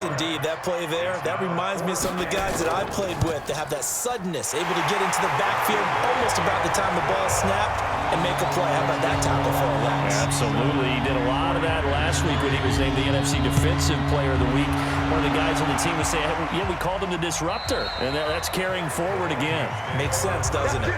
Indeed, that play there, that reminds me of some of the guys that I played with that have that suddenness, able to get into the backfield almost about the time the ball snapped and make a play. How about that tackle for a loss? Absolutely. He did a lot of that last week when he was named the NFC Defensive Player of the Week. One of the guys on the team was saying, yeah, we called him the disruptor, and that's carrying forward again. Makes sense, doesn't it?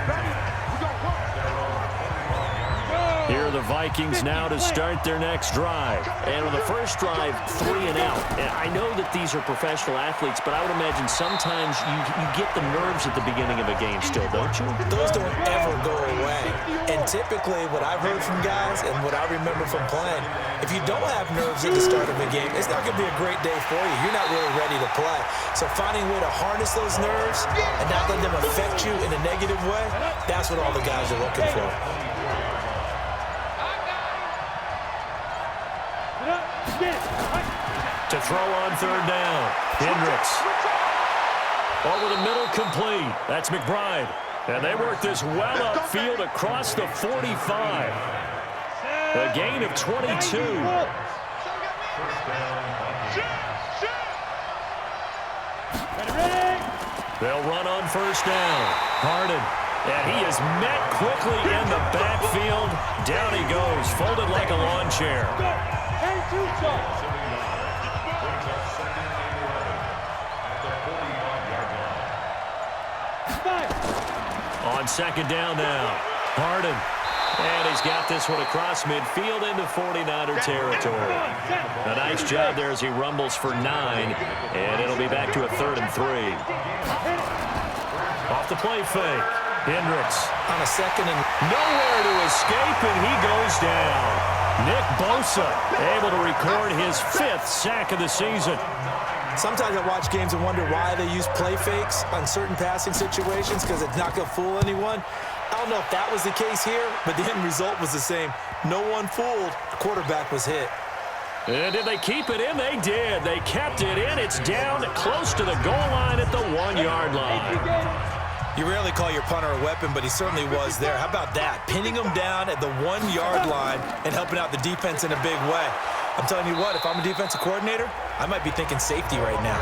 Here are the Vikings now to start their next drive. And on the first drive, 3 and out. And I know that these are professional athletes, but I would imagine sometimes you get the nerves at the beginning of a game still, don't you? Those don't ever go away. And typically what I've heard from guys and what I remember from playing, if you don't have nerves at the start of a game, it's not going to be a great day for you. You're not really ready to play. So finding a way to harness those nerves and not let them affect you in a negative way, that's what all the guys are looking for. To throw on third down. Hendricks. Over the middle, complete. That's McBride. And they work this well upfield across the 45. A gain of 22. They'll run on first down. Harden. And he is met quickly in the backfield. Down he goes, folded like a lawn chair. On second down now. Harden. And he's got this one across midfield into 49er territory. A nice job there as he rumbles for 9. And it'll be back to a 3rd and 3. Off the play fake. Hendricks. On a second and nowhere to escape, and he goes down. Nick Bosa able to record his 5th sack of the season. sometimes I watch games and wonder why they use play fakes on certain passing situations because it's not going to fool anyone. I don't know if that was the case here, but the end result was the same. No one fooled. The quarterback was hit. And did they keep it in? They did. They kept it in. It's down close to the goal line at the 1-yard line. You rarely call your punter a weapon, but he certainly was there. How about that? Pinning him down at the 1-yard line and helping out the defense in a big way. I'm telling you what, if I'm a defensive coordinator, I might be thinking safety right now.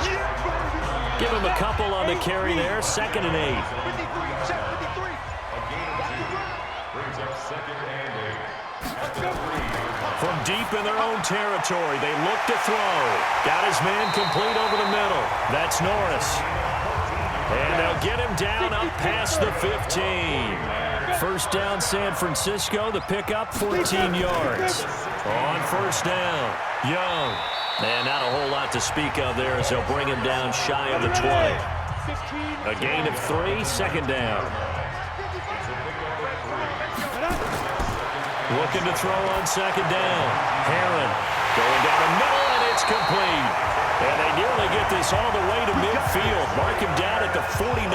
Give him a couple on the carry there. 2nd and 8. From deep in their own territory, they look to throw. Got his man complete over the middle. That's Norris. And they'll get him down up past the 15. First down, San Francisco. The pickup, 14 yards. On first down, Young. And not a whole lot to speak of there as they'll bring him down shy of the 20. A gain of 3, 2nd down. Looking to throw on 2nd down. Herron going down the middle, and it's complete. And they nearly get this all the way to midfield. Mark him down at the 49.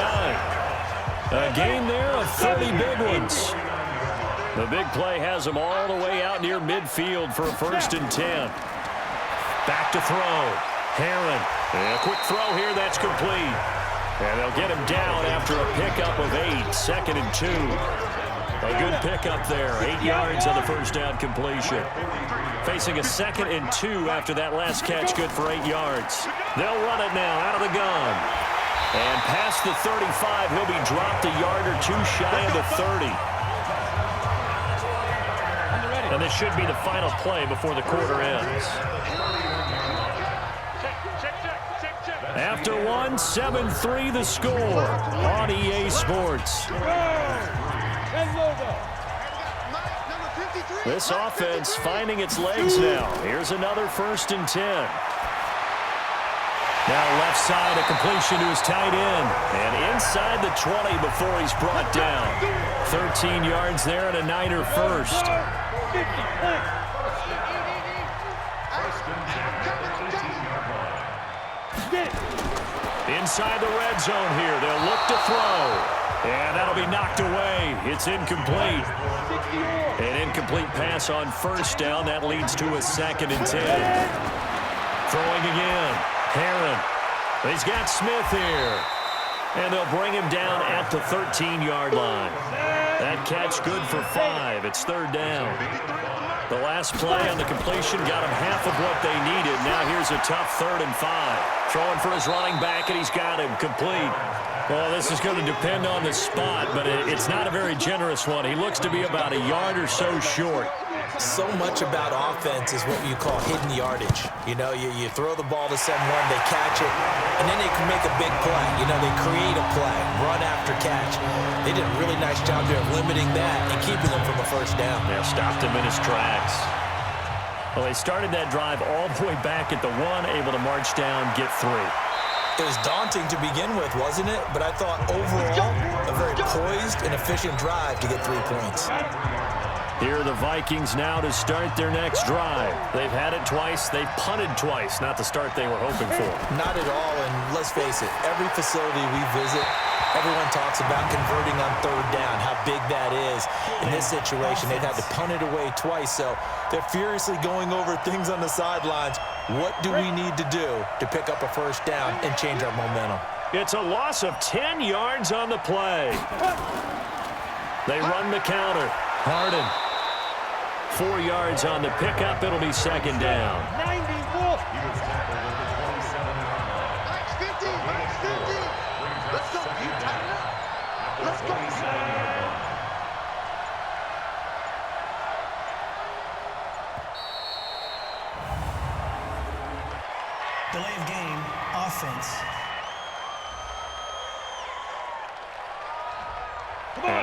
A gain there of 30 big ones. The big play has them all the way out near midfield for a 1st and 10. Back to throw. Herron. And a quick throw here. That's complete. And they'll get him down after a pickup of 8. 2nd and 2. A good pickup there. 8 yards on the first down completion. Facing a 2nd and 2 after that last catch, good for 8 yards. They'll run it now out of the gun. And past the 35, he'll be dropped a yard or 2 shy of the 30. And this should be the final play before the quarter ends. After one, 7-3 the score on EA Sports. This offense finding its legs now. Here's another 1st and 10. Now left side, a completion to his tight end. And inside the 20 before he's brought down. 13 yards there and a Niner first. Inside the red zone here. They'll look to throw. And that'll be knocked away. It's incomplete. An incomplete pass on 1st down. That leads to a 2nd and 10. Throwing again. Herron. He's got Smith here. And they'll bring him down at the 13-yard line. That catch good for 5. It's 3rd down. The last play on the completion got him half of what they needed. Now here's a tough 3rd and 5. Throwing for his running back, and he's got him complete. Well, this is going to depend on the spot, but it's not a very generous one. He looks to be about a yard or so short. So much about offense is what you call hidden yardage. You know, you throw the ball to someone, they catch it, and then they can make a big play. You know, they create a play, run after catch. They did a really nice job there of limiting that and keeping them from a first down. They stopped him in his tracks. Well, they started that drive all the way back at the 1, able to march down, get 3. It was daunting to begin with, wasn't it? But I thought overall, a very poised and efficient drive to get 3 points. Here are the Vikings now to start their next drive. They've had it twice. They've punted twice. Not the start they were hoping for. Not at all, and let's face it, every facility we visit, everyone talks about converting on 3rd down, how big that is. In this situation, they've had to punt it away twice, so they're furiously going over things on the sidelines. What do we need to do to pick up a first down and change our momentum? It's a loss of 10 yards on the play. They run the counter. Harden. 4 yards on the pickup. It'll be 2nd down. 94. Max 50. Max 50. Let's go. You tighten up. Let's go. Delay of game, offense.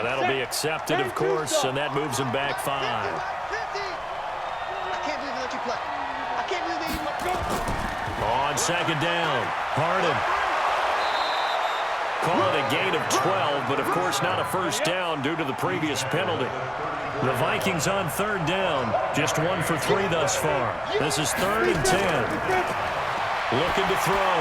That'll be accepted, of course, and that moves him back 5. 50. I can't believe they let you play. I can't believe they let you play. On 2nd down, Harden. Call it a gain of 12, but of course not a first down due to the previous penalty. The Vikings on 3rd down, just 1 for 3 thus far. This is 3rd and 10. Looking to throw.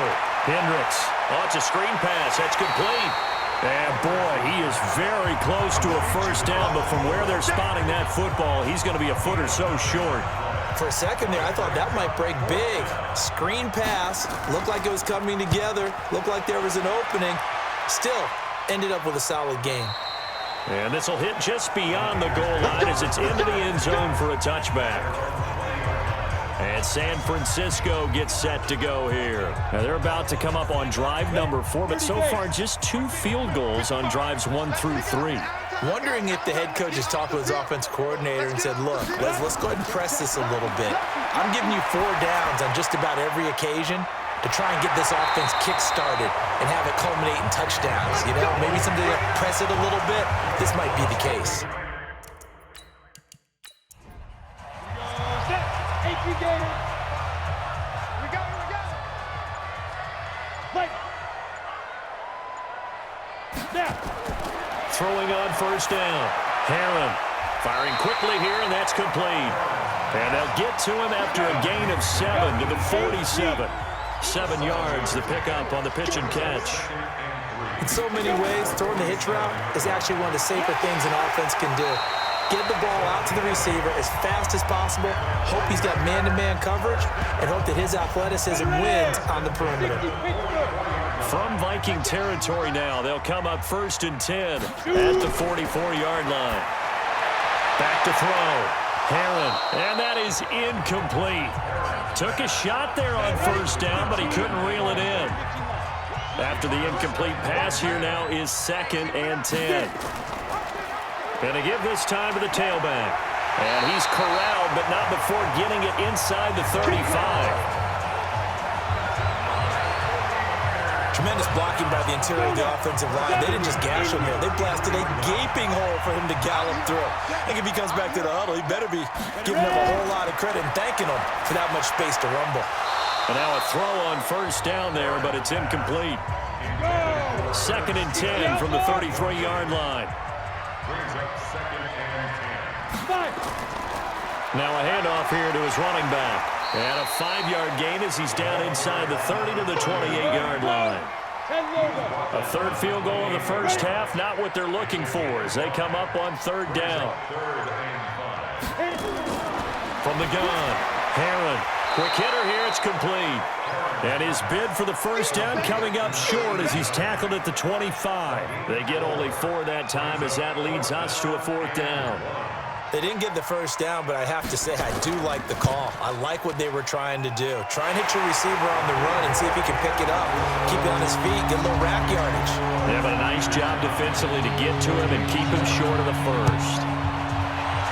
Hendricks. Oh, it's a screen pass. That's complete. And, boy, he is very close to a first down, but from where they're spotting that football, he's going to be a foot or so short. For a second there, I thought that might break big. Screen pass. Looked like it was coming together. Looked like there was an opening. Still ended up with a solid game. And this will hit just beyond the goal line as it's into the end zone for a touchback. And San Francisco gets set to go here. Now they're about to come up on drive number 4, but so far just 2 field goals on drives 1 through 3. Wondering if the head coach has talked with his offensive coordinator and said, look, let's go ahead and press this a little bit. I'm giving you 4 downs on just about every occasion to try and get this offense kick-started and have it culminate in touchdowns. You know, maybe something to press it a little bit. This might be the case. We got it. Play. Now. Throwing on first down. Heron firing quickly here, and that's complete. And they'll get to him after a gain of 7 to the 47. 7 yards, the pickup on the pitch and catch. In so many ways, throwing the hitch route is actually one of the safer things an offense can do. Get the ball out to the receiver as fast as possible, hope he's got man-to-man coverage, and hope that his athleticism wins on the perimeter. From Viking territory now, they'll come up 1st and 10 at the 44-yard line. Back to throw. Heron, and that is incomplete. Took a shot there on first down, but he couldn't reel it in. After the incomplete pass, here now is 2nd and 10. Going to give this time to the tailback. And he's corralled, but not before getting it inside the 35. Tremendous blocking by the interior of the offensive line. They didn't just gash him there. They blasted a gaping hole for him to gallop through. I think if he comes back to the huddle, he better be giving them a whole lot of credit and thanking them for that much space to rumble. And now a throw on first down there, but it's incomplete. 2nd and 10 from the 33-yard line. Now a handoff here to his running back. And a 5-yard gain as he's down inside the 30 to the 28-yard line. A 3rd field goal in the first half, not what they're looking for as they come up on 3rd down. From the gun, Heron. Quick hitter here, it's complete. And his bid for the first down coming up short as he's tackled at the 25. They get only 4 that time as that leads us to a 4th down. They didn't get the first down, but I have to say I do like the call. I like what they were trying to do. Try and hit your receiver on the run and see if he can pick it up. Keep it on his feet, get a little rack yardage. Yeah, but a nice job defensively to get to him and keep him short of the first.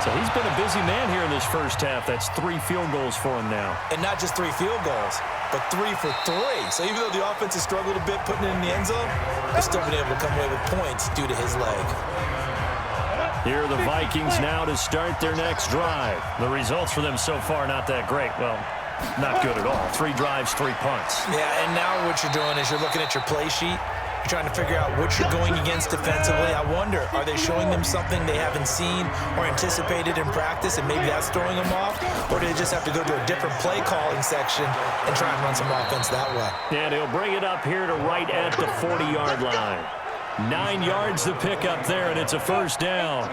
So he's been a busy man here in this first half. That's 3 field goals for him now. And not just 3 field goals, but 3 for 3. So even though the offense has struggled a bit putting it in the end zone, they've still been able to come away with points due to his leg. Here are the Vikings now to start their next drive. The results for them so far not that great. Well, not good at all. 3 drives, 3 punts. Yeah, and now what you're doing is you're looking at your play sheet. You're trying to figure out what you're going against defensively. I wonder, are they showing them something they haven't seen or anticipated in practice, and maybe that's throwing them off? Or do they just have to go to a different play calling section and try and run some offense that way? And he'll bring it up here to right at the 40-yard line. 9 yards to pick up there, and it's a first down.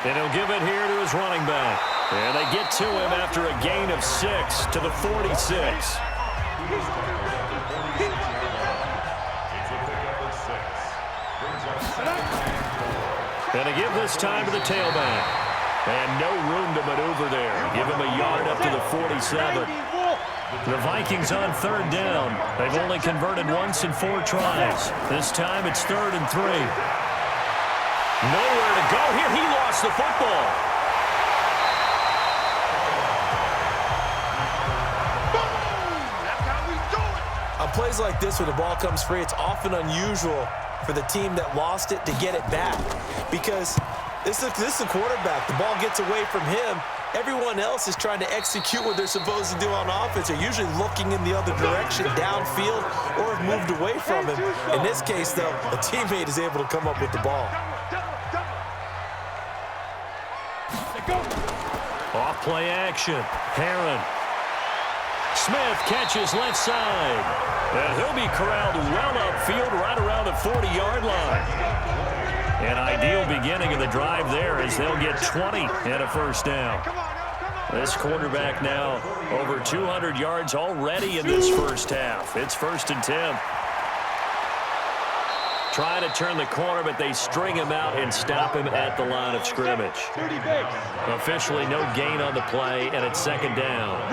And he'll give it here to his running back. And they get to him after a gain of 6 to the 46. And they give this time to the tailback. And no room to maneuver there. Give him a yard up to the 47. The Vikings on 3rd down. They've only converted once in 4 tries. This time it's 3rd and 3. Nowhere to go here. He lost the football. On plays like this where the ball comes free, it's often unusual for the team that lost it to get it back. Because this is a quarterback. The ball gets away from him. Everyone else is trying to execute what they're supposed to do on offense. They're usually looking in the other direction, downfield, or have moved away from him. In this case, though, a teammate is able to come up with the ball. Off play action. Herron. Smith catches left side. And he'll be corralled well upfield right around the 40-yard line. An ideal beginning of the drive there as they'll get 20 and a first down. This quarterback now over 200 yards already in this first half. It's 1st and 10. Trying to turn the corner, but they string him out and stop him at the line of scrimmage. Officially no gain on the play, and it's 2nd down.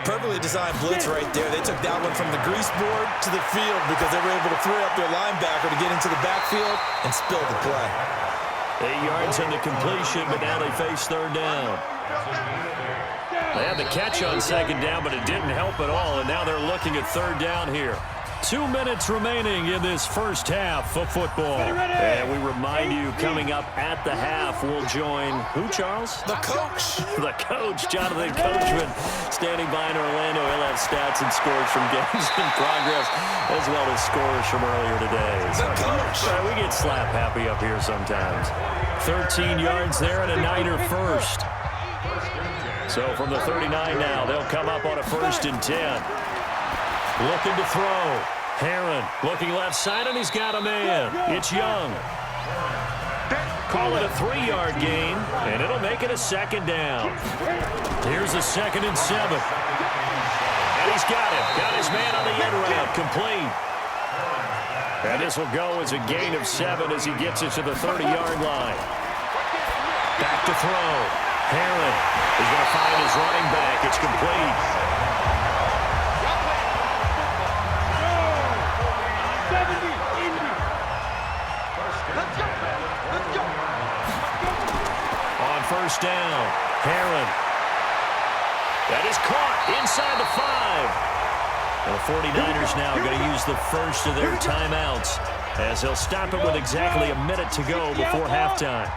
Perfectly designed blitz right there. They took that one from the grease board to the field because they were able to free up their linebacker to get into the backfield and spill the play. 8 yards on the completion, but now they face 3rd down. They had the catch on 2nd down, but it didn't help at all, and now they're looking at 3rd down here. 2 minutes remaining in this first half of football. And we remind you, coming up at the half, we'll join who, Charles? The coach. The coach, Jonathan Coachman, standing by in Orlando. He'll have stats and scores from games in progress, as well as scores from earlier today. The coach. We get slap happy up here sometimes. 13 yards there and a Niner first. So from the 39 now, they'll come up on a 1st and 10. Looking to throw. Herron looking left side, and he's got a man. It's Young. Call it a 3-yard gain, and it'll make it a 2nd down. Here's a 2nd and 7. And he's got it. Got his man on the end route. Complete. And this will go as a gain of 7 as he gets it to the 30-yard line. Back to throw. Herron is going to find his running back. It's complete. On 1st down, Herron. That is caught inside the 5. And the 49ers now are going to use the first of their timeouts as they'll stop it with exactly a minute to go before halftime.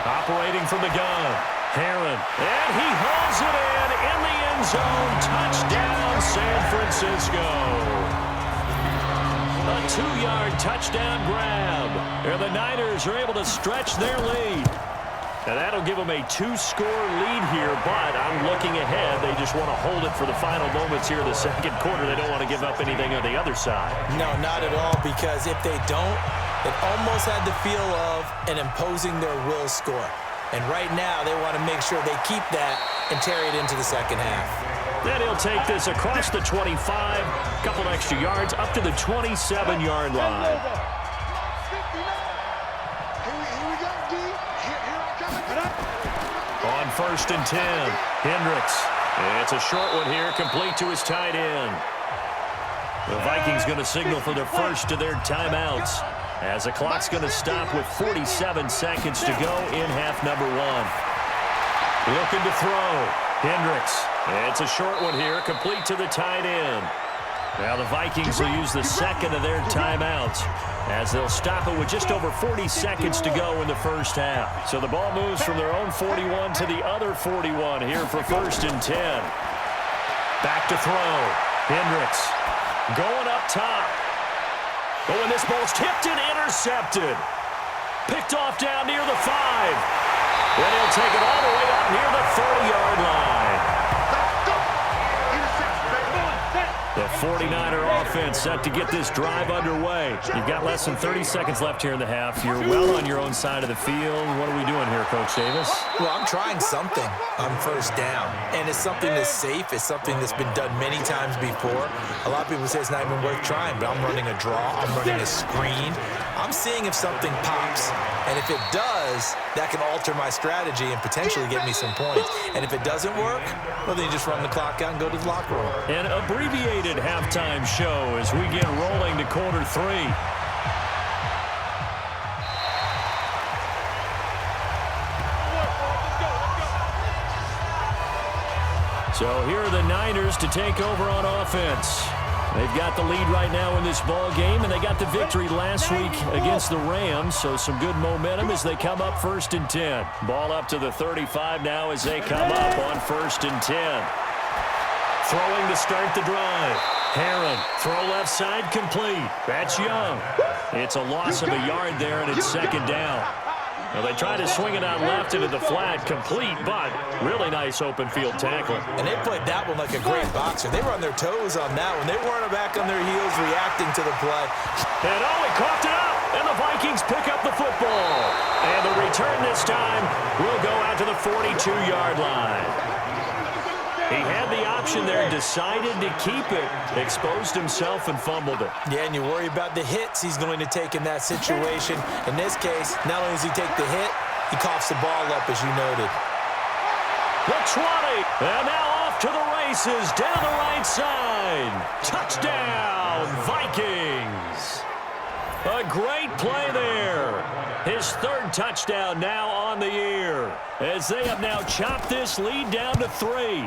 Operating from the gun, Herron. And he hauls it in the end zone. Touchdown, San Francisco. A 2-yard touchdown grab. And the Niners are able to stretch their lead. And that'll give them a 2-score lead here, but I'm looking ahead. They just want to hold it for the final moments here in the 2nd quarter. They don't want to give up anything on the other side. No, not at all, because if they don't, it almost had the feel of an imposing their will score. And right now, they want to make sure they keep that and carry it into the second half. Then he'll take this across the 25, a couple extra yards, up to the 27-yard line. On 1st and 10, Hendricks. It's a short one here, complete to his tight end. The Vikings going to signal for their first of their timeouts as the clock's going to stop with 47 seconds to go in half number 1. Looking to throw. Hendricks. It's a short one here, complete to the tight end. Now the Vikings will use the second of their timeouts as they'll stop it with just over 40 seconds to go in the first half. So the ball moves from their own 41 to the other 41 here for 1st and 10. Back to throw. Hendricks going up top. Oh, and this ball's tipped and intercepted. Picked off down near the 5. Then he'll take it all the way up near the 30-yard line. The 49er offense set to get this drive underway. You've got less than 30 seconds left here in the half. You're well on your own side of the field. What are we doing here, Coach Davis? Well, I'm trying something on 1st down, and it's something that's safe. It's something that's been done many times before. A lot of people say it's not even worth trying, but I'm running a draw. I'm running a screen. I'm seeing if something pops, and if it does, that can alter my strategy and potentially get me some points. And if it doesn't work, well, then you just run the clock out and go to the locker room. An abbreviated halftime show as we get rolling to quarter 3. So here are the Niners to take over on offense. They've got the lead right now in this ball game, and they got the victory last week against the Rams, so some good momentum as they come up 1st and 10. Ball up to the 35 now as they come up on 1st and 10. Throwing to start the drive. Herron, throw left side, complete. That's Young. It's a loss of a yard there, and it's 2nd down. Well, they try to swing it out left into the flat, complete, but really nice open field tackle. And they played that one like a great boxer. They were on their toes on that one. They weren't back on their heels reacting to the play. And he coughed it up, and the Vikings pick up the football. And the return this time will go out to the 42-yard line. He had the option there, decided to keep it, exposed himself and fumbled it. Yeah, and you worry about the hits he's going to take in that situation. In this case, not only does he take the hit, he coughs the ball up, as you noted. The 20, and now off to the races, down the right side. Touchdown, Vikings. A great play there. His 3rd touchdown now on the year, as they have now chopped this lead down to 3.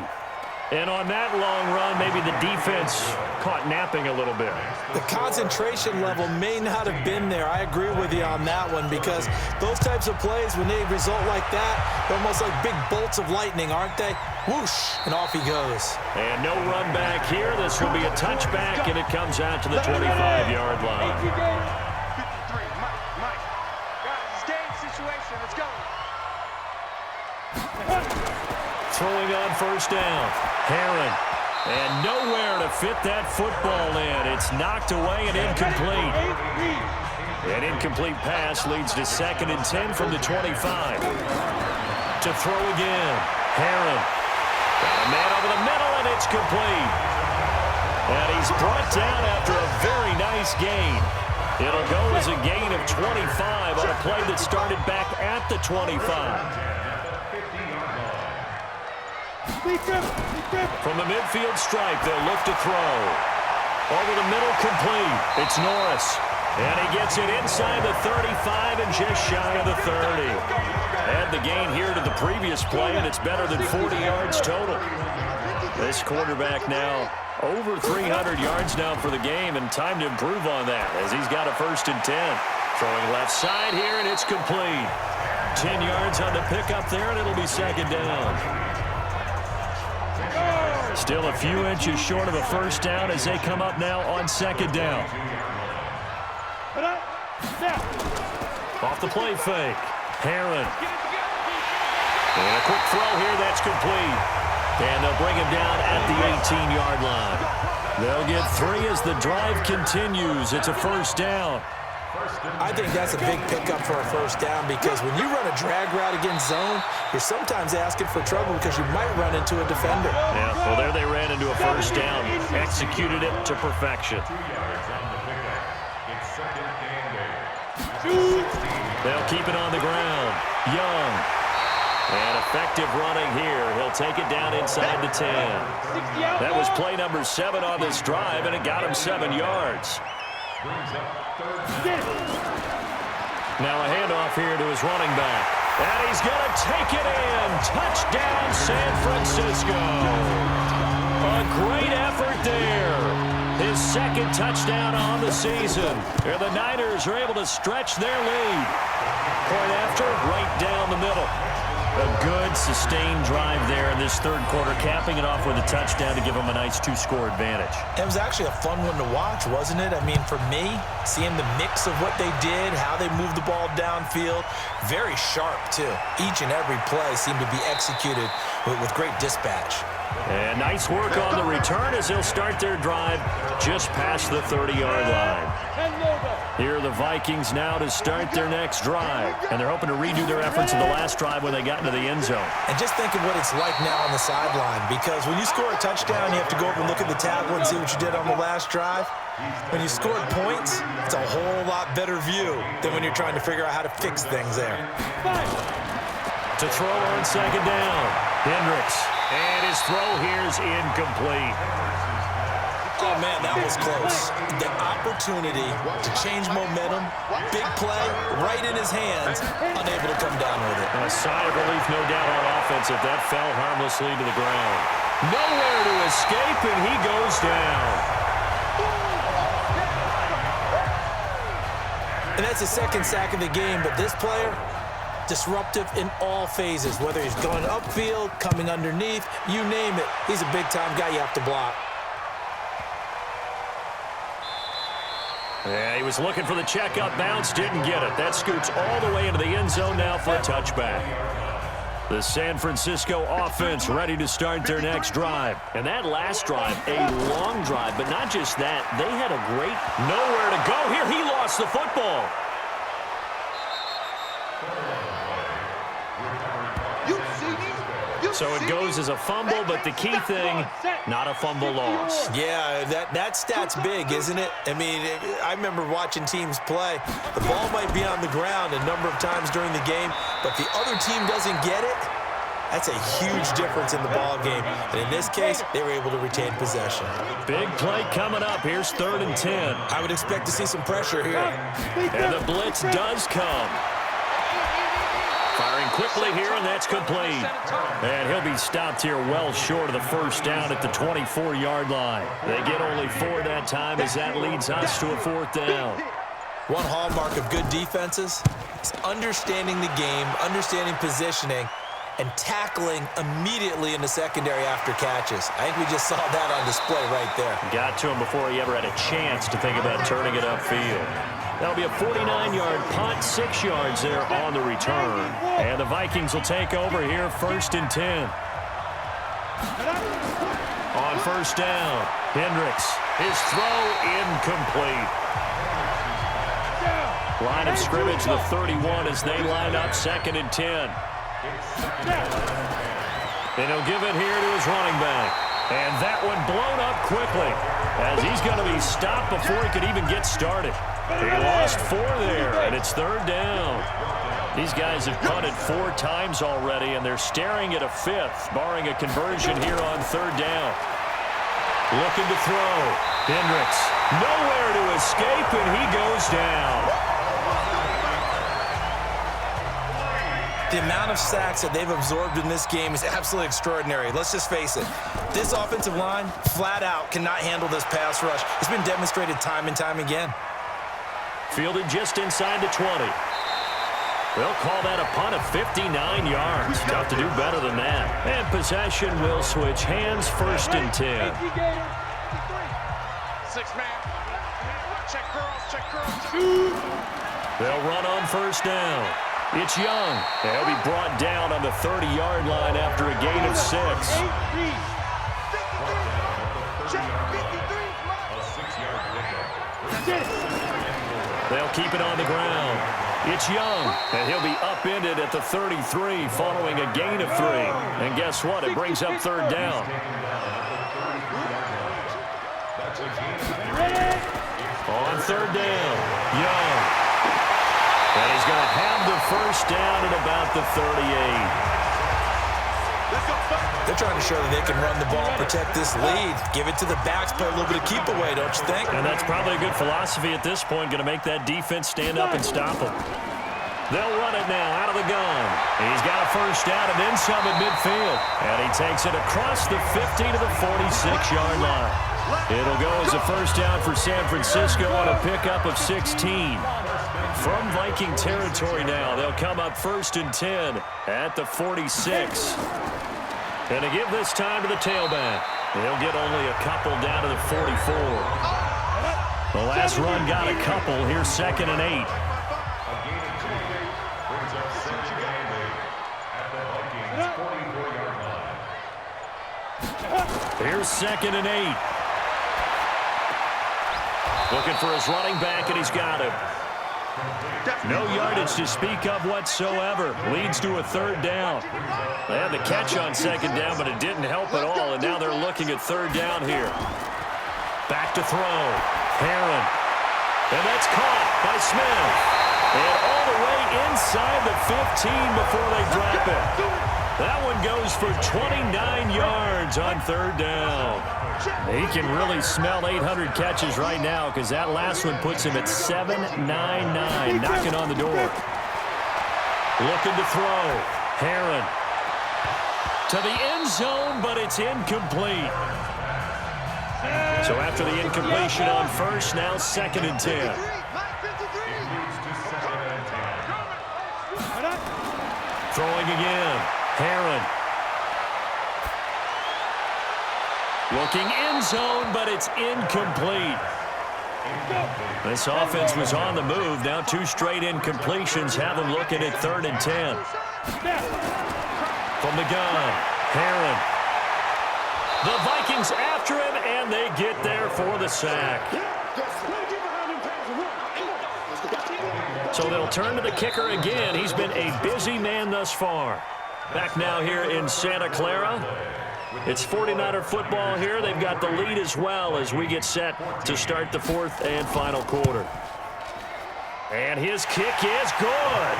And on that long run, maybe the defense caught napping a little bit. The concentration level may not have been there. I agree with you on that one, because those types of plays, when they result like that, they're almost like big bolts of lightning, aren't they? Whoosh, and off he goes. And no run back here. This will be a touchback, and it comes out to the 25-yard line. Mike. Guys, it's game situation. Let's go. Throwing on 1st down. Herron. And nowhere to fit that football in. It's knocked away and incomplete. An incomplete pass leads to 2nd and 10 from the 25. To throw again. Herron. Got a man over the middle, and it's complete. And he's brought down after a very nice gain. It'll go as a gain of 25 on a play that started back at the 25. From the midfield stripe, they'll look to throw. Over the middle, complete. It's Norris. And he gets it inside the 35 and just shy of the 30. Add the gain here to the previous play, and it's better than 40 yards total. This quarterback now over 300 yards now for the game, and time to improve on that as he's got a 1st and 10. Throwing left side here, and it's complete. 10 yards on the pickup there, and it'll be 2nd down. Still a few inches short of a 1st down as they come up now on 2nd down. Off the play fake. Herron. And a quick throw here, that's complete. And they'll bring him down at the 18-yard line. They'll get 3 as the drive continues. It's a 1st down. I think that's a big pickup for a first down because when you run a drag route against zone, you're sometimes asking for trouble because you might run into a defender. Yeah, well, there they ran into a first down. Executed it to perfection. They'll keep it on the ground. Young. And effective running here. He'll take it down inside the 10. That was play number 7 on this drive, and it got him 7 yards. Now a handoff here to his running back. And he's going to take it in. Touchdown, San Francisco. A great effort there. His second touchdown on the season. And the Niners are able to stretch their lead. Point after, right down the middle. A good, sustained drive there in this third quarter, capping it off with a touchdown to give them a nice 2-score advantage. It was actually a fun one to watch, wasn't it? I mean, for me, seeing the mix of what they did, how they moved the ball downfield, very sharp, too. Each and every play seemed to be executed with great dispatch. And nice work on the return as they'll start their drive just past the 30-yard line. Here are the Vikings now to start their next drive. And they're hoping to redo their efforts in the last drive when they got into the end zone. And just think of what it's like now on the sideline, because when you score a touchdown, you have to go up and look at the tablet and see what you did on the last drive. When you scored points, it's a whole lot better view than when you're trying to figure out how to fix things there. To throw on second down, Hendricks. And his throw here is incomplete. Oh, man, that was close. The opportunity to change momentum, big play, right in his hands, unable to come down with it. And a sigh of relief, no doubt, on offense if that fell harmlessly to the ground. Nowhere to escape, and he goes down. And that's the second sack of the game, but this player, disruptive in all phases, whether he's going upfield, coming underneath, you name it. He's a big-time guy you have to block. Yeah, he was looking for the check-up bounce, didn't get it. That scoots all the way into the end zone now for a touchback. The San Francisco offense ready to start their next drive. And that last drive, a long drive, but not just that. They had a great nowhere to go here. He lost the football. So it goes as a fumble, but the key thing, not a fumble loss. Yeah, that stat's big, isn't it? I mean, I remember watching teams play. The ball might be on the ground a number of times during the game, but if the other team doesn't get it, that's a huge difference in the ball game. And in this case, they were able to retain possession. Big play coming up. Here's 3rd and 10. I would expect to see some pressure here. And the blitz does come. Firing quickly here, and that's complete. And he'll be stopped here well short of the first down at the 24-yard line. They get only 4 that time as that leads us to a 4th down. One hallmark of good defenses is understanding the game, understanding positioning, and tackling immediately in the secondary after catches. I think we just saw that on display right there. Got to him before he ever had a chance to think about turning it upfield. That'll be a 49-yard punt, 6 yards there on the return. And the Vikings will take over here, 1st and 10. On first down, Hendricks. His throw incomplete. Line of scrimmage, the 31 as they line up 2nd and 10. And he'll give it here to his running back. And that one blown up quickly as he's going to be stopped before he could even get started. He lost 4 there, and it's 3rd down. These guys have punted 4 times already, and they're staring at a 5th, barring a conversion here on 3rd down. Looking to throw. Hendricks, nowhere to escape, and he goes down. The amount of sacks that they've absorbed in this game is absolutely extraordinary. Let's just face it. This offensive line, flat out, cannot handle this pass rush. It's been demonstrated time and time again. Fielded just inside the 20. They'll call that a punt of 59 yards. Tough to do better than that. And possession will switch hands, 1st and 10. 6-man. Check curls. They'll run on 1st down. It's Young. They'll be brought down on the 30-yard line after a gain of 6. They'll keep it on the ground. It's Young, and he'll be upended at the 33 following a gain of 3. And guess what? It brings up third down. On third down, Young. And he's going to have the first down at about the 38. They're trying to show that they can run the ball, protect this lead, give it to the backs, play a little bit of keep away, don't you think? And that's probably a good philosophy at this point, going to make that defense stand up and stop them. They'll run it now out of the gun. He's got a first down and then some at midfield. And he takes it across the 50 to the 46-yard line. It'll go as a first down for San Francisco on a pickup of 16. From Viking territory now, they'll come up 1st and 10 at the 46. And to give this time to the tailback, they'll get only a couple down to the 44. The last run got a couple. Here's 2nd and 8. Here's 2nd and 8. Looking for his running back, and he's got him. No yardage to speak of whatsoever. Leads to a third down. They had the catch on 2nd down, but it didn't help at all, and now they're looking at third down here. Back to throw. Herron. And that's caught by Smith. And all the way inside the 15 before they drop it. That one goes for 29 yards on third down. He can really smell 800 catches right now because that last one puts him at 799, knocking on the door. Looking to throw. Herron. To the end zone, but it's incomplete. So after the incompletion on first, now 2nd and 10. Throwing again. Herron. Looking end zone, but it's incomplete. This offense was on the move. Now 2 straight incompletions have them looking at 3rd and 10. From the gun, Herron. The Vikings after him, and they get there for the sack. So they'll turn to the kicker again. He's been a busy man thus far. Back now here in Santa Clara. It's 49er football here. They've got the lead as well as we get set to start the 4th and final quarter. And his kick is good.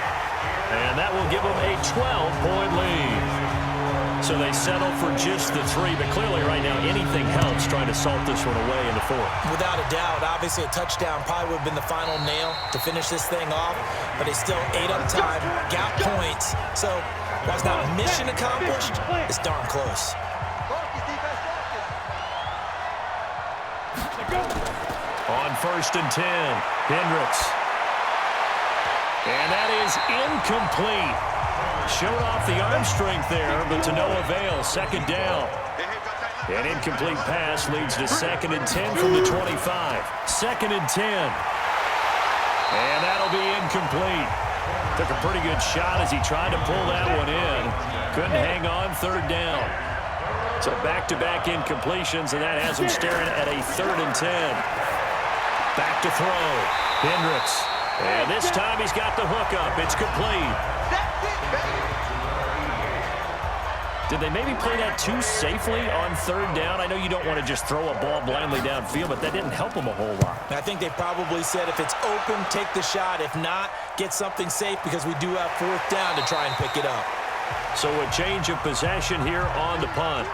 And that will give them a 12-point lead. So they settle for just the 3, but clearly right now anything helps trying to salt this one away in the 4th. Without a doubt, obviously a touchdown probably would have been the final nail to finish this thing off, but they still ate up time, got points. So while it's not mission accomplished, it's darn close. On 1st and 10, Hendricks. And that is incomplete. Showed off the arm strength there, but to no avail. 2nd down. An incomplete pass leads to 2nd and 10 from the 25. 2nd and 10. And that'll be incomplete. Took a pretty good shot as he tried to pull that one in. Couldn't hang on. 3rd down. So back-to-back incompletions, and that has him staring at a 3rd and 10. Back to throw. Hendricks. And this time he's got the hook up. It's complete. Did they maybe play that too safely on 3rd down? I know you don't want to just throw a ball blindly downfield, but that didn't help them a whole lot. I think they probably said if it's open, take the shot. If not, get something safe because we do have 4th down to try and pick it up. So a change of possession here on the punt.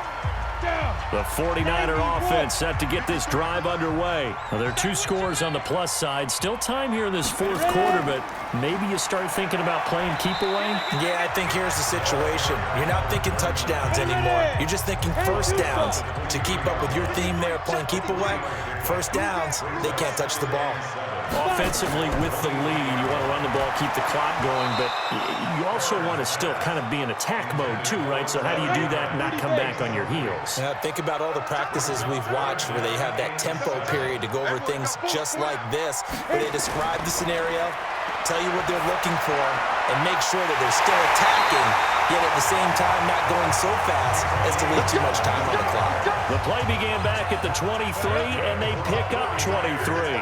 The 49er offense set to get this drive underway. Well, there are 2 scores on the plus side. Still time here in this 4th quarter, but maybe you start thinking about playing keep away? Yeah, I think here's the situation. You're not thinking touchdowns anymore. You're just thinking 1st downs. To keep up with your theme there, playing keep away, 1st downs, they can't touch the ball. Offensively with the lead, you want to run the ball, keep the clock going, but you also want to still kind of be in attack mode too, right? So how do you do that and not come back on your heels? Yeah, think about all the practices we've watched where they have that tempo period to go over things just like this, where they describe the scenario, tell you what they're looking for, and make sure that they're still attacking, yet at the same time not going so fast as to leave too much time on the clock. The play began back at the 23, and they pick up 23.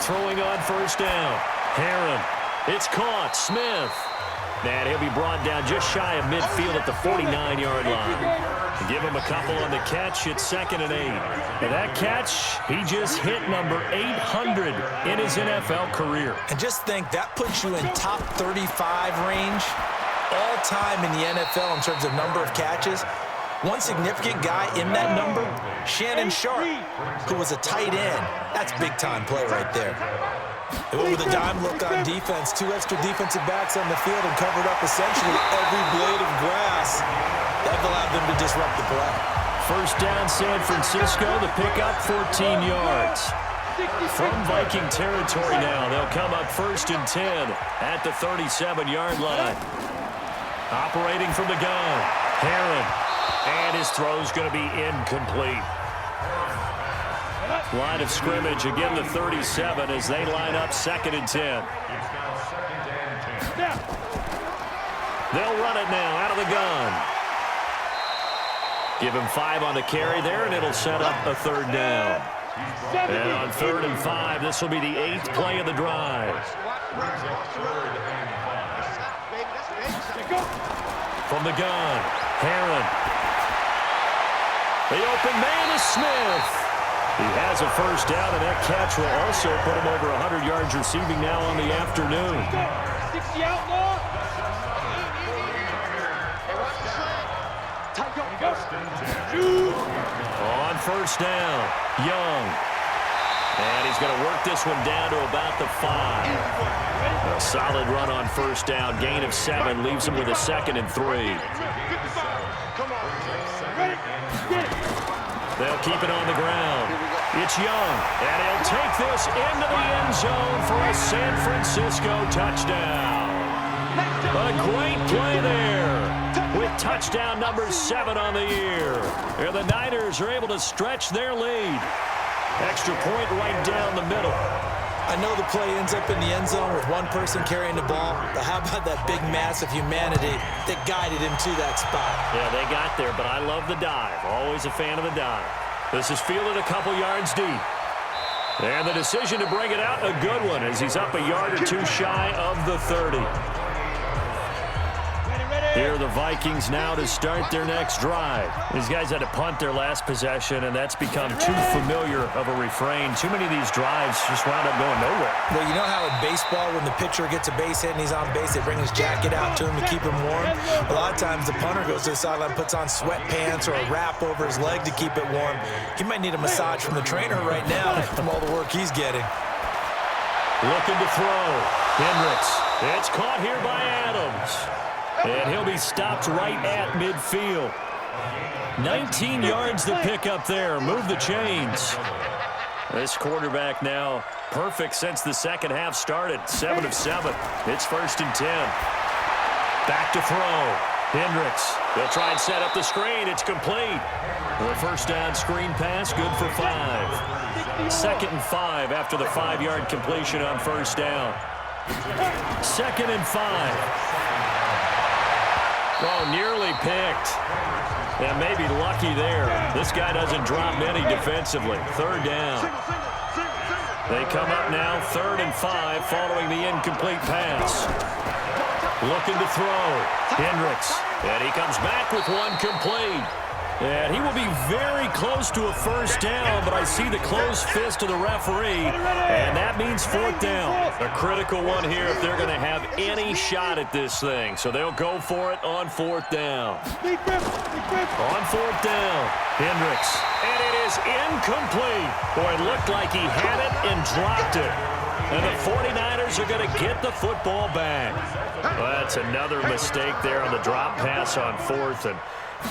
Throwing on first down. Heron. It's caught. Smith. And he'll be brought down just shy of midfield at the 49-yard line. Give him a couple on the catch. It's 2nd and 8. And that catch, he just hit number 800 in his NFL career. And just think, that puts you in top 35 range all time in the NFL in terms of number of catches. One significant guy in that number, Shannon Sharp, who was a tight end. That's big-time play right there. They went with a dime look on defense. 2 extra defensive backs on the field and covered up essentially every blade of grass. That allowed them to disrupt the play. First down, San Francisco. The pickup, 14 yards. From Viking territory now, they'll come up 1st and 10 at the 37-yard line. Operating from the gun, Heron. And his throw's going to be incomplete. Line of scrimmage, again the 37 as they line up 2nd and 10. They'll run it now out of the gun. Give him 5 on the carry there, and it'll set up a 3rd down. And on 3rd and 5, this will be the 8th play of the drive. From the gun, Heron. The open man is Smith. He has a first down, and that catch will also put him over 100 yards receiving now on the afternoon. 60 outlaw. On first down, Young. And he's going to work this one down to about the 5. A solid run on first down. Gain of 7 leaves him with a 2nd and 3. They'll keep it on the ground. It's Young, and he'll take this into the end zone for a San Francisco touchdown. A great play there with touchdown number 7 on the year. And the Niners are able to stretch their lead. Extra point right down the middle. I know the play ends up in the end zone with one person carrying the ball, but how about that big mass of humanity that guided him to that spot? Yeah, they got there, but I love the dive. Always a fan of the dive. This is fielded a couple yards deep. And the decision to bring it out, a good one, as he's up a yard or 2 shy of the 30. Here are the Vikings now to start their next drive. These guys had to punt their last possession, and that's become too familiar of a refrain. Too many of these drives just wound up going nowhere. Well, you know how in baseball, when the pitcher gets a base hit and he's on base, they bring his jacket out to him to keep him warm? A lot of times the punter goes to the sideline, puts on sweatpants or a wrap over his leg to keep it warm. He might need a massage from the trainer right now from all the work he's getting. Looking to throw. Hendricks. It's caught here by Adams. And he'll be stopped right at midfield. 19 yards to pick up there. Move the chains. This quarterback now perfect since the second half started. 7 of 7. It's 1st and 10. Back to throw. Hendricks. They'll try and set up the screen. It's complete. The first down screen pass, good for 5. 2nd and 5 after the 5-yard completion on first down. 2nd and 5. Oh, nearly picked. And maybe lucky there. This guy doesn't drop many defensively. 3rd down. They come up now, 3rd and 5 following the incomplete pass. Looking to throw. Hendricks. And he comes back with one complete. And he will be very close to a first down, but I see the closed fist of the referee, and that means 4th down. A critical one here if they're going to have any shot at this thing. So they'll go for it on 4th down. On 4th down, Hendricks. And it is incomplete. Boy, it looked like he had it and dropped it. And the 49ers are going to get the football back. Well, that's another mistake there on the drop pass on 4th, and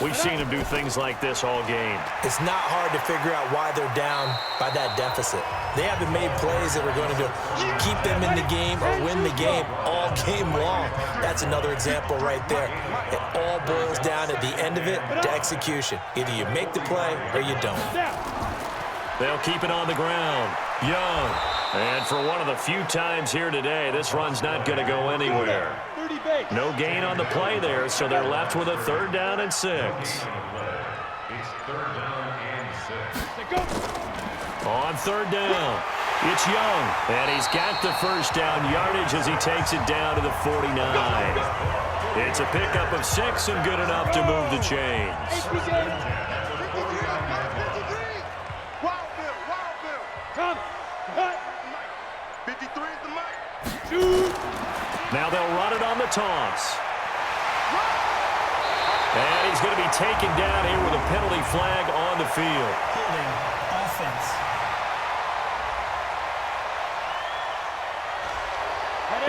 we've seen them do things like this all game. It's not hard to figure out why they're down by that deficit. They haven't made plays that are going to keep them in the game or win the game all game long. That's another example right there. It all boils down at the end of it to execution. Either you make the play or you don't. They'll keep it on the ground. Young. And for one of the few times here today, this run's not going to go anywhere. No gain on the play there, so they're left with a 3rd down and 6. On third down, it's Young, and he's got the first down yardage as he takes it down to the 49. It's a pickup of 6 and good enough to move the chains. 53. Wild Bill. Come. 53 is the mic. Now they'll run it on the toss. And he's going to be taken down here with a penalty flag on the field. Holding offense.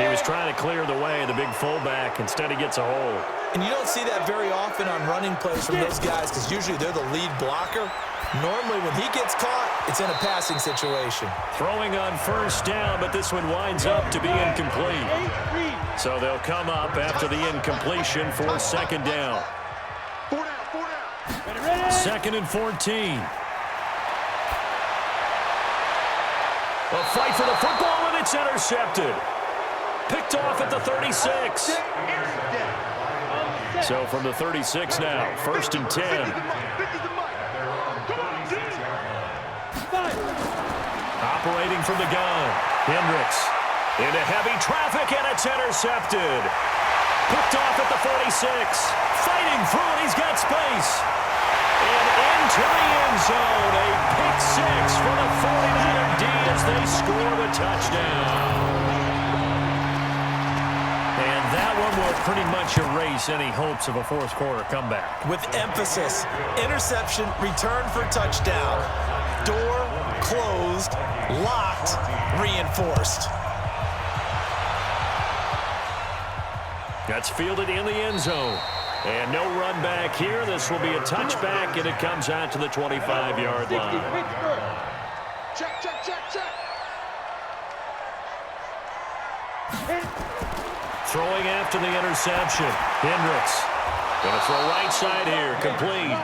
He was trying to clear the way, the big fullback. Instead, he gets a hold. And you don't see that very often on running plays from those guys because usually they're the lead blocker. Normally, when he gets caught, it's in a passing situation. Throwing on first down, but this one winds up to be incomplete. So they'll come up after the incompletion for second down. 4 down. Second and 14. A fight for the football, and it's intercepted. Picked off at the 36. So from the 36 now, first and 10. Operating from the gun, Hendricks into heavy traffic, and it's intercepted. Picked off at the 46. Fighting through it, he's got space. And into the end zone, a pick 6 for the 49er D as they score the touchdown. And that one will pretty much erase any hopes of a fourth quarter comeback. With emphasis, interception, return for touchdown. Door closed, locked, reinforced. That's fielded in the end zone. And no run back here. This will be a touchback, and it comes out to the 25-yard line. Check. Throwing after the interception. Hendricks going to throw right side here, complete.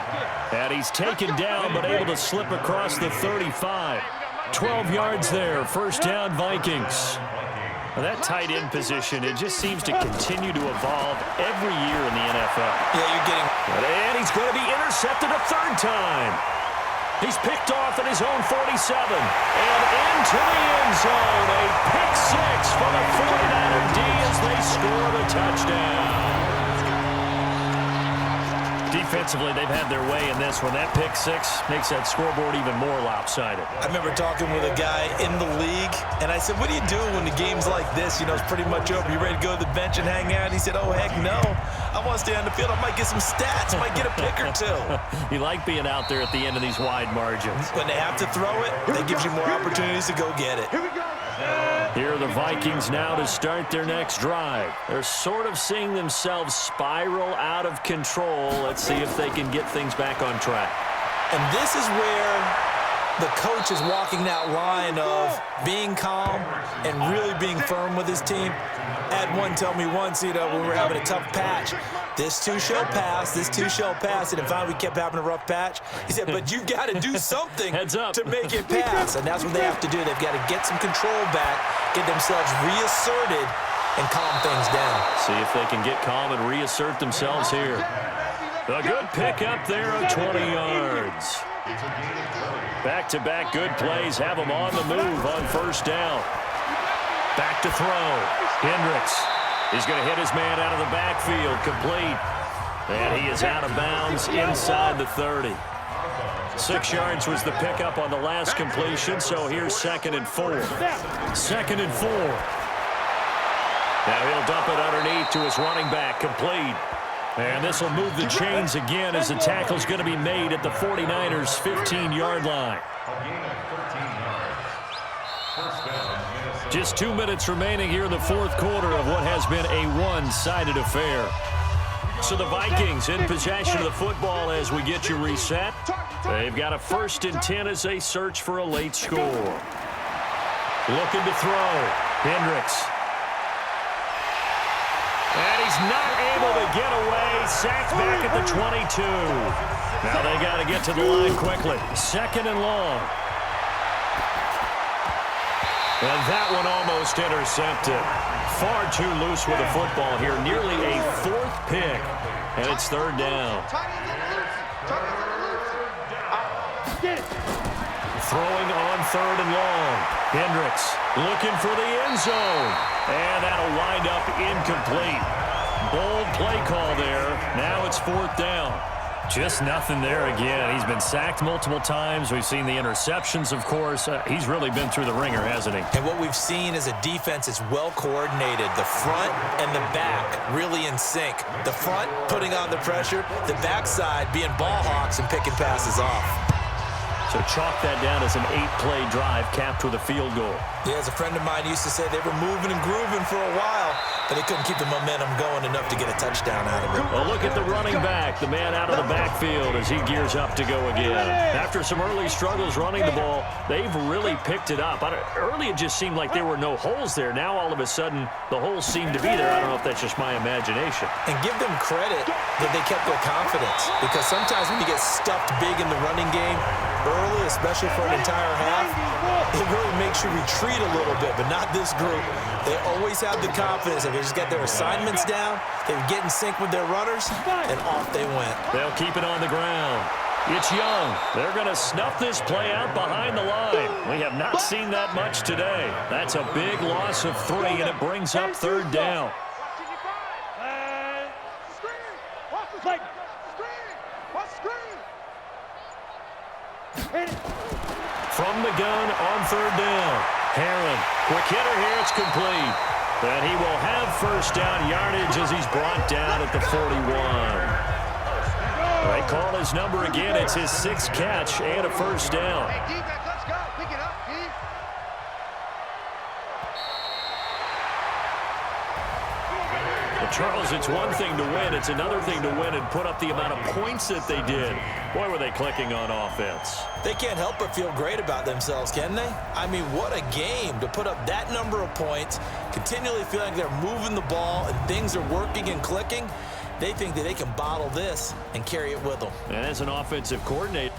And he's taken down, but able to slip across the 35. 12 yards there, first down Vikings. Now that tight end position, it just seems to continue to evolve every year in the NFL. Yeah, you're getting... And he's going to be intercepted a third time. He's picked off at his own 47. And into the end zone, a pick 6 for the 49er D as they score the touchdown. Defensively, they've had their way in this one. That pick 6 makes that scoreboard even more lopsided. I remember talking with a guy in the league, and I said, what do you do when the game's like this? You know, it's pretty much over. You ready to go to the bench and hang out? He said, oh, heck no. I want to stay on the field. I might get some stats. I might get a pick or two. You like being out there at the end of these wide margins. When they have to throw it, that gives you more opportunities to go get it. Here we go. Here are the Vikings now to start their next drive. They're sort of seeing themselves spiral out of control. Let's see if they can get things back on track. And this is where the coach is walking that line of being calm and really being firm with his team. I had one tell me once, you know, when we were having a tough patch, this too shall pass, this too shall pass. And finally we kept having a rough patch. He said, but you've got to do something Heads up. to make it pass. And that's what they have to do. They've got to get some control back, get themselves reasserted, and calm things down. See if they can get calm and reassert themselves here. A good pickup there of 20 yards. Back-to-back good plays have them on the move on first down. Back to throw. Hendricks is going to hit his man out of the backfield, complete. And he is out of bounds inside the 30. 6 yards was the pickup on the last completion, so here's 2nd and 4. 2nd and 4. Now he'll dump it underneath to his running back, complete. And this will move the chains again as the tackle's going to be made at the 49ers' 15-yard line. Just 2 minutes remaining here in the fourth quarter of what has been a one-sided affair. So the Vikings in possession of the football as we get you reset. They've got a 1st and 10 as they search for a late score. Looking to throw. Hendricks. And he's not able to get away. Sacked back at the 22. Now they got to get to the line quickly. 2nd and long. And that one almost intercepted. Far too loose with the football here. Nearly a 4th pick. And it's 3rd down. Throwing on 3rd and long. Hendricks looking for the end zone. And that'll wind up incomplete. Bold play call there. Now it's 4th down. Just nothing there again. He's been sacked multiple times. We've seen the interceptions, of course. He's really been through the ringer, hasn't he? And what we've seen is a defense that's well coordinated. The front and the back really in sync. The front putting on the pressure, the backside being ball hawks and picking passes off. So chalk that down as an 8-play drive capped with a field goal. Yeah, as a friend of mine used to say, they were moving and grooving for a while, but they couldn't keep the momentum going enough to get a touchdown out of it. Well, look at the running back, the man out of the backfield as he gears up to go again. After some early struggles running the ball, they've really picked it up. Early it just seemed like there were no holes there. Now all of a sudden the holes seem to be there. I don't know if that's just my imagination. And give them credit that they kept their confidence, because sometimes when you get stuffed big in the running game early, especially for an entire half, it really makes you retreat a little bit, but not this group. They always have the confidence. If they just get their assignments down, they get in sync with their runners, and off they went. They'll keep it on the ground. It's Young. They're going to snuff this play out behind the line. We have not seen that much today. That's a big loss of 3, and it brings up 3rd down. From the gun on 3rd down. Herron, quick hitter here, it's complete. And he will have 1st down yardage as he's brought down at the 41. They call his number again. It's his 6th catch and a 1st down. Hey, defense, let's go. Pick it up, D. Well, Charles, it's one thing to win. It's another thing to win and put up the amount of points that they did. Boy, were they clicking on offense. They can't help but feel great about themselves, can they? I mean, what a game to put up that number of points, continually feeling like they're moving the ball and things are working and clicking. They think that they can bottle this and carry it with them. And as an offensive coordinator,